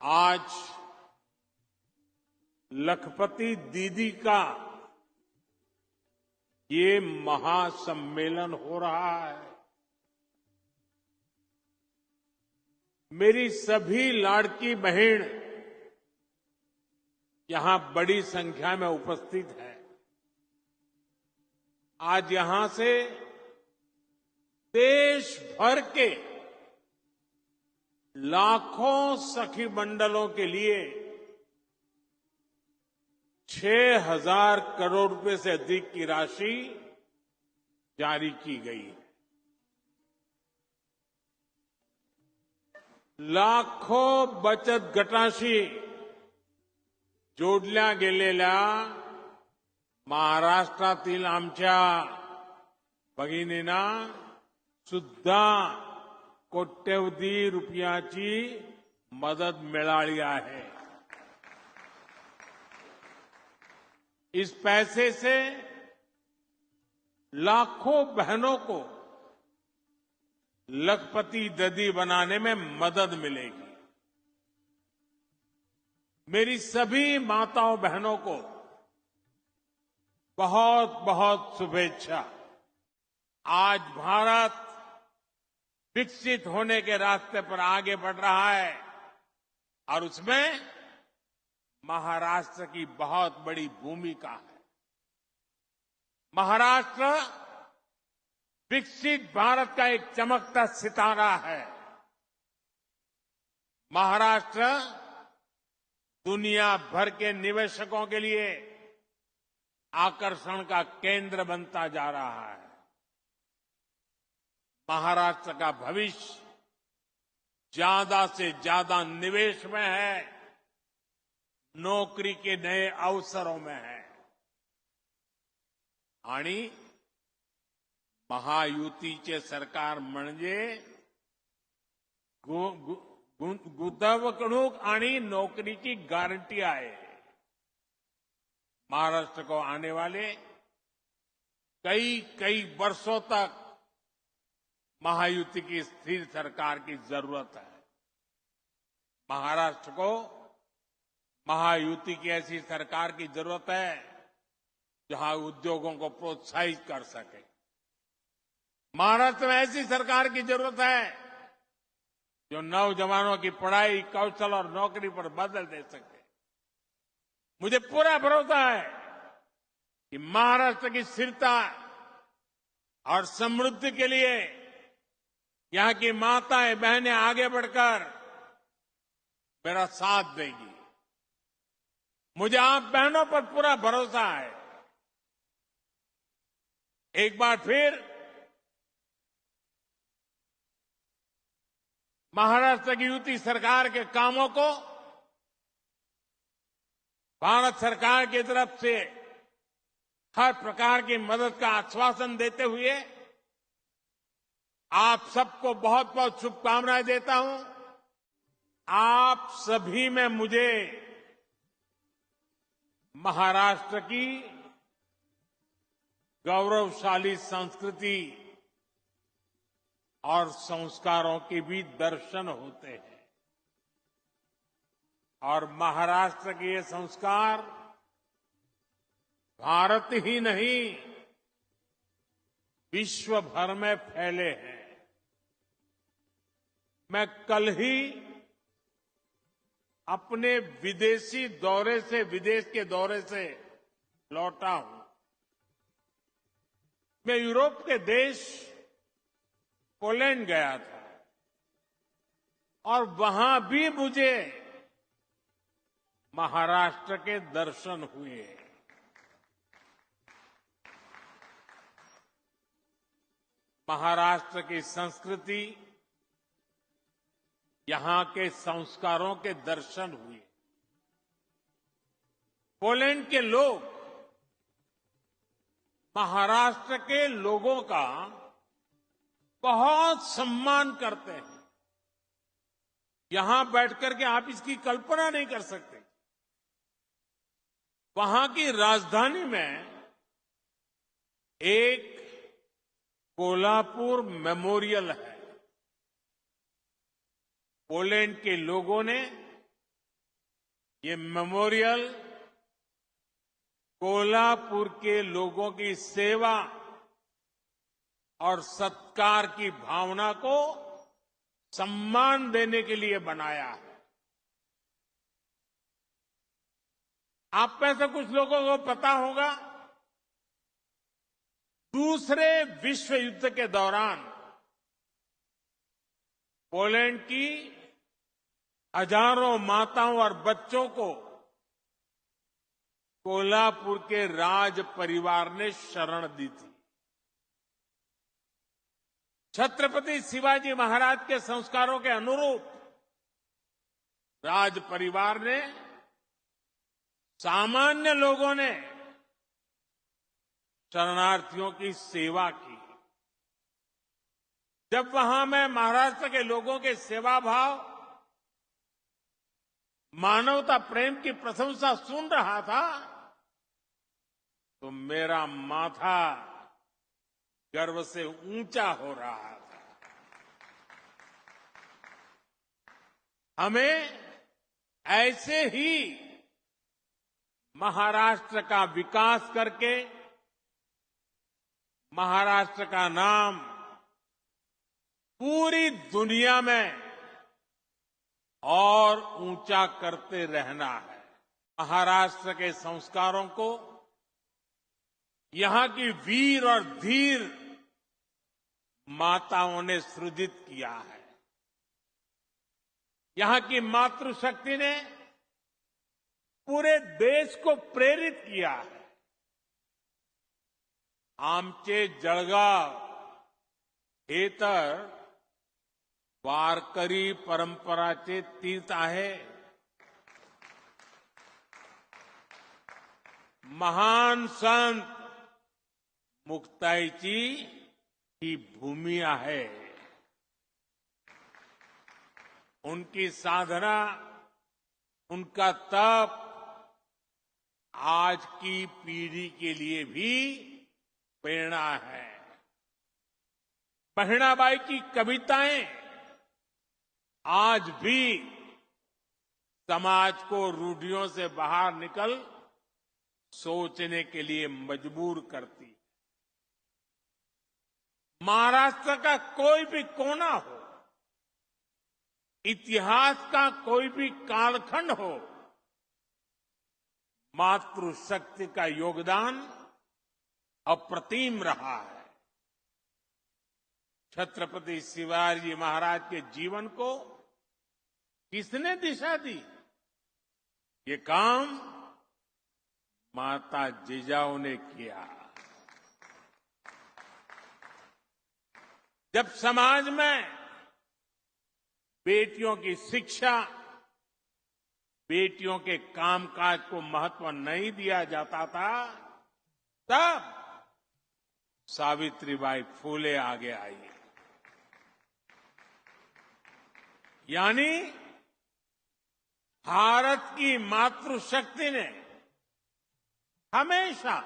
आज लखपति दीदी का ये महासम्मेलन हो रहा है। मेरी सभी लाड़की बहन यहां बड़ी संख्या में उपस्थित है। आज यहां से देश भर के लाखों सखी मंडलों के लिए 6,000 करोड़ रुपए से अधिक की राशि जारी की गई है। लाखों बचत गटांशी जोडल्या गेलेल्या महाराष्ट्रातील आमच्या भगिनींना सुद्धा कोट्यवधी रुपयाची मदत मिळाली आहे। इस पैसे से लाखों बहनों को लखपति दीदी बनाने में मदद मिलेगी। मेरी सभी माताओं बहनों को बहुत बहुत शुभेच्छा। आज भारत विकसित होने के रास्ते पर आगे बढ़ रहा है और उसमें महाराष्ट्र की बहुत बड़ी भूमिका है। महाराष्ट्र विकसित भारत का एक चमकता सितारा है। महाराष्ट्र दुनिया भर के निवेशकों के लिए आकर्षण का केंद्र बनता जा रहा है। महाराष्ट्र का भविष्य ज्यादा से ज्यादा निवेश में है, नौकरी के नए अवसरों में है। आणि महायुतीचे सरकार म्हणजे गुंतवणूक आणि नौकरीची गारंटी आहे। महाराष्ट्र को आने वाले कई वर्षों तक महायुति की स्थिर सरकार की जरूरत है। महाराष्ट्र को महायुति की ऐसी सरकार की जरूरत है जहां उद्योगों को प्रोत्साहित कर सके। महाराष्ट्र में ऐसी सरकार की जरूरत है जो नौजवानों की पढ़ाई, कौशल और नौकरी पर बदल दे सके। मुझे पूरा भरोसा है कि महाराष्ट्र की स्थिरता और समृद्धि के लिए यहां की माताएं बहनें आगे बढ़कर मेरा साथ देंगी। मुझे आप बहनों पर पूरा भरोसा है। एक बार फिर महाराष्ट्र की युति सरकार के कामों को भारत सरकार की तरफ से हर प्रकार की मदद का आश्वासन देते हुए आप सबको बहुत बहुत शुभकामनाएं देता हूं। आप सभी में मुझे महाराष्ट्र की गौरवशाली संस्कृति और संस्कारों के भी दर्शन होते हैं और महाराष्ट्र के ये संस्कार भारत ही नहीं विश्व भर में फैले हैं। मैं कल ही अपने विदेश के दौरे से लौटा हूं। मैं यूरोप के देश पोलैंड गया था और वहां भी मुझे महाराष्ट्र के दर्शन हुए। महाराष्ट्र की संस्कृति, यहां के संस्कारों के दर्शन हुए। पोलैंड के लोग महाराष्ट्र के लोगों का बहुत सम्मान करते हैं। यहां बैठकर के आप इसकी कल्पना नहीं कर सकते। वहां की राजधानी में एक कोल्हापुर मेमोरियल है। पोलैंड के लोगों ने ये मेमोरियल कोल्हापुर के लोगों की सेवा और सत्कार की भावना को सम्मान देने के लिए बनाया है। आप में से कुछ लोगों को पता होगा, दूसरे विश्व युद्ध के दौरान पोलैंड की हजारों माताओं और बच्चों को कोल्हापुर के राज परिवार ने शरण दी थी। छत्रपति शिवाजी महाराज के संस्कारों के अनुरूप राज परिवार ने, सामान्य लोगों ने शरणार्थियों की सेवा की। जब वहां मैं महाराष्ट्र के लोगों के सेवा भाव, मानवता प्रेम की प्रशंसा सुन रहा था तो मेरा माथा गर्व से ऊंचा हो रहा था। हमें ऐसे ही महाराष्ट्र का विकास करके महाराष्ट्र का नाम पूरी दुनिया में और ऊंचा करते रहना है। महाराष्ट्र के संस्कारों को यहां की वीर और धीर माताओं ने सृजित किया है। यहां की मातृशक्ति ने पूरे देश को प्रेरित किया है। आमचे जळगाव हे तर वारकरी परंपराचे तीर्थ आहे। महान संत मुक्ताईची ही भूमि आहे। उनकी साधना, उनका तप आज की पीढ़ी के लिए भी प्रेरणा है। बहिणाबाई की कविताएं आज भी समाज को रूढ़ियों से बाहर निकल सोचने के लिए मजबूर करती है। महाराष्ट्र का कोई भी कोना हो, इतिहास का कोई भी कालखंड हो, मातृशक्ति का योगदान अप्रतिम रहा है। छत्रपति शिवाजी महाराज के जीवन को किसने दिशा दी? ये काम माता जिजाऊ ने किया। जब समाज में बेटियों की शिक्षा, बेटियों के कामकाज को महत्व नहीं दिया जाता था, तब सावित्रीबाई फूले आगे आई। यानी भारत की मातृशक्ति ने हमेशा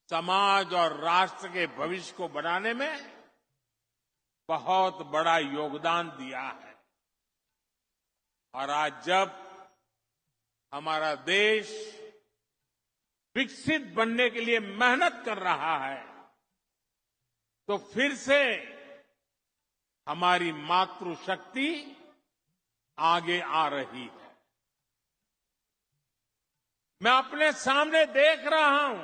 समाज और राष्ट्र के भविष्य को बनाने में बहुत बड़ा योगदान दिया है। और आज जब हमारा देश विकसित बनने के लिए मेहनत कर रहा है, तो फिर से हमारी मातृशक्ति आगे आ रही है। मैं अपने सामने देख रहा हूं,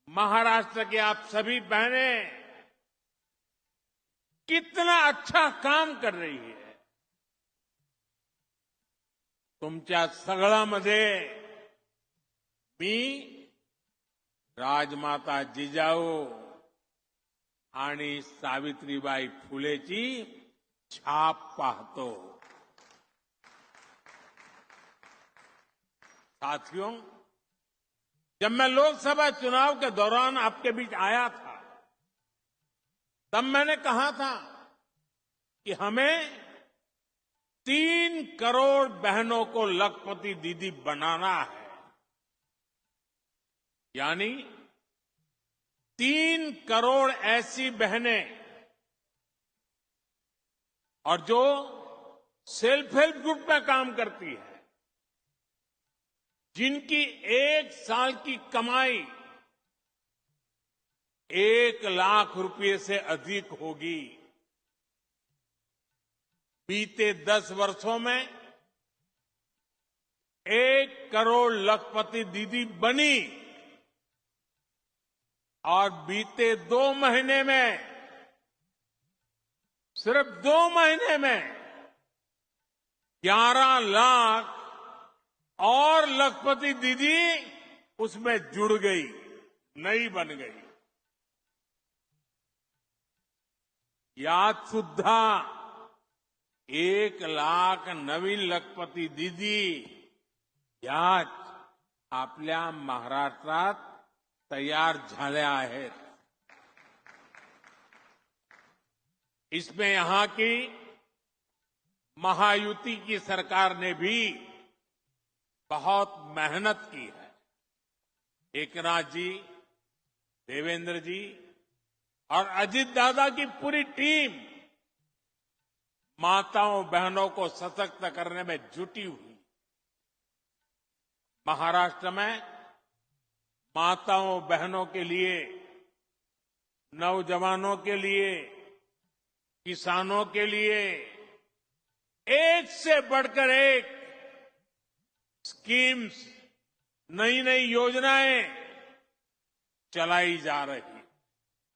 महाराष्ट्र की आप सभी बहनें कितना अच्छा काम कर रही है। तुमच्या सगळ्यामध्ये मी राजमाता जिजाऊ आणि सावित्रीबाई फुलेची छाप पाहतो। साथियों, जब मैं लोकसभा चुनाव के दौरान आपके बीच आया था, तब मैंने कहा था कि हमें 3 करोड़ बहनों को लखपति दीदी बनाना है। यानी 3 करोड़ ऐसी बहनें और जो सेल्फ हेल्प ग्रुप में काम करती है, जिनकी एक साल की कमाई 1,00,000 रुपये से अधिक होगी, बीते 10 वर्षों में 1 करोड़ लखपति दीदी बनी और बीते 2 महीने में, सिर्फ 2 महीने में 11 लाख और लखपति दीदी उसमें जुड़ गई, नई बन गई. यात सुद्धा 1 लाख नवीन लखपती दीदी याच आपल्या महाराष्ट्रात तयार झाल्या आहेत. इसमें यहां की महायुति की सरकार ने भी बहुत मेहनत की है. एकनाथ जी, देवेंद्र जी और अजित दादा की पूरी टीम माताओं बहनों को सशक्त करने में जुटी हुई. महाराष्ट्र में माताओं बहनों के लिए, नौजवानों के लिए, किसानों के लिए एक से बढ़कर एक स्कीम्स, नई नई योजनाएं चलाई जा रही.